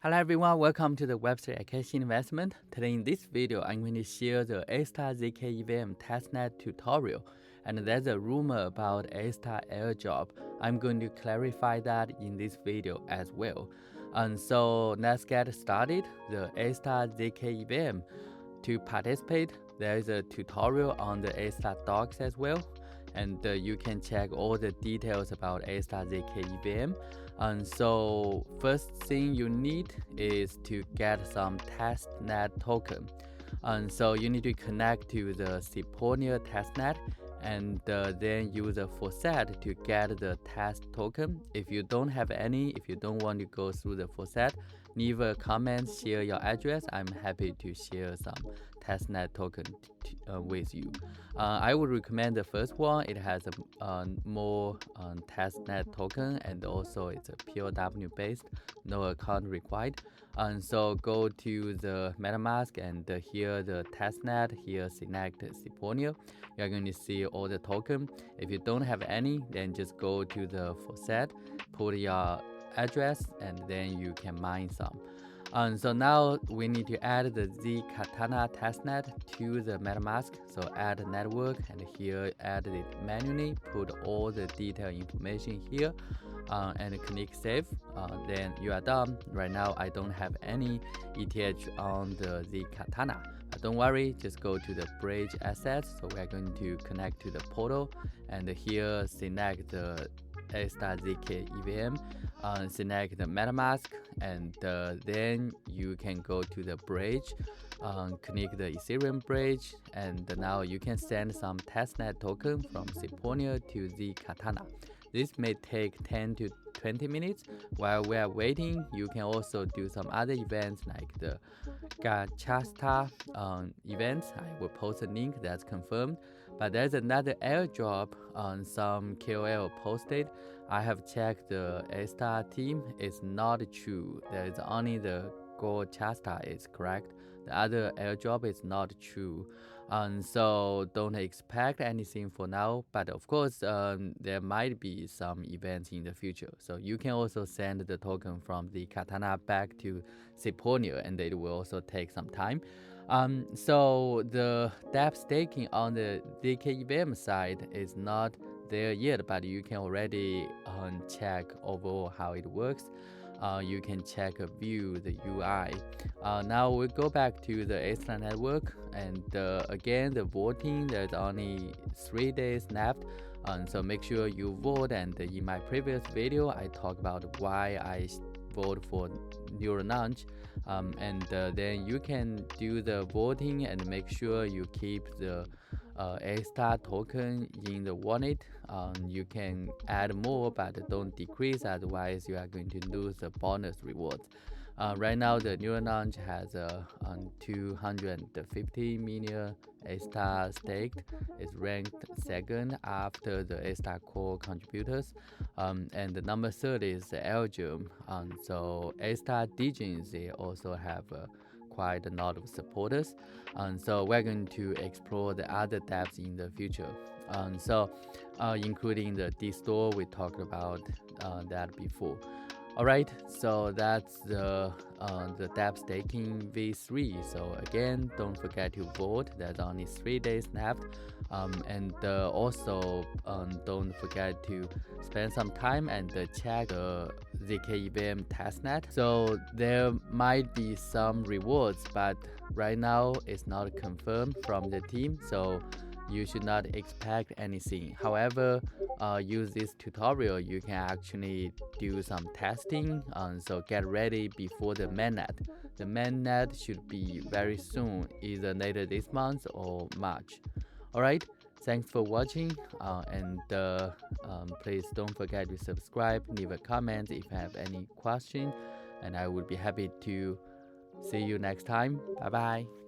Hello everyone, welcome to the Web3 Cash Investment. Today in this video, I'm going to share the Astar zkEVM testnet tutorial. And there's a rumor about Astar airdrop. I'm going to clarify that in this video as well. And so let's get started. The Astar zkEVM. To participate, there is a tutorial on the Astar docs as well. And you can check all the details about Astar zkEVM. And so first thing you need is to get some testnet token. And so you need to connect to the Seponia testnet and then use a faucet to get the test token. If you don't have any, if you don't want to go through the faucet, leave a comment, share your address. I'm happy to share some testnet token with you. I would recommend the first one. It has a more testnet token, and also it's a POW based, no account required. And so go to the MetaMask and here the testnet, here select Seponia. You're going to see all the token. If you don't have any, then just go to the faucet, put your address, and then you can mine some. And so now we need to add the zkEVM testnet to the MetaMask. So add network, and here add it manually, put all the detailed information here, and click save. Then you are done. Right now I don't have any ETH on the zkEVM. But don't worry, just go to the bridge assets. So we are going to connect to the portal, and here select the Astar zkEVM, select the MetaMask, and then you can go to the bridge, click the Ethereum bridge, and now you can send some testnet token from Seponia to zkEVM. This may take 10 to 20 minutes. While we are waiting, you can also do some other events like the Gachasta events. I will post a link that's confirmed. But there's another airdrop on some KOL posted. I have checked the Astar team. It's not true. There is only the Gachasta is correct. The other airdrop is not true. So don't expect anything for now. But of course, there might be some events in the future. So you can also send the token from the zkEVM back to Seponia, and it will also take some time. So the DEFI staking on the zkEVM side is not there yet, but you can already check overall how it works. You can check view the UI. Now we go back to the Astar network, and again the voting, there's only 3 days left. So make sure you vote, and in my previous video I talked about why I vote for Neural Launch. And then you can do the voting and make sure you keep the Astar token in the wallet. You can add more, but don't decrease, otherwise you are going to lose the bonus rewards. Right now the Neural Launch has 250 million Astar staked. It's ranked second after the Astar core contributors, and the number third is Algorand. So Astar Digins, they also have quite a lot of supporters, and so we're going to explore the other dApps in the future. Including the D store, we talked about that before. Alright, so that's the dApp staking V3. So again, don't forget to vote. There's only 3 days left. And also don't forget to spend some time and check the zkEVM testnet. So there might be some rewards, but right now it's not confirmed from the team. So you should not expect anything. However, use this tutorial, you can actually do some testing. So get ready before the mainnet. The mainnet should be very soon, either later this month or March. Alright, thanks for watching, and please don't forget to subscribe, leave a comment if you have any question, and I would be happy to see you next time. Bye bye.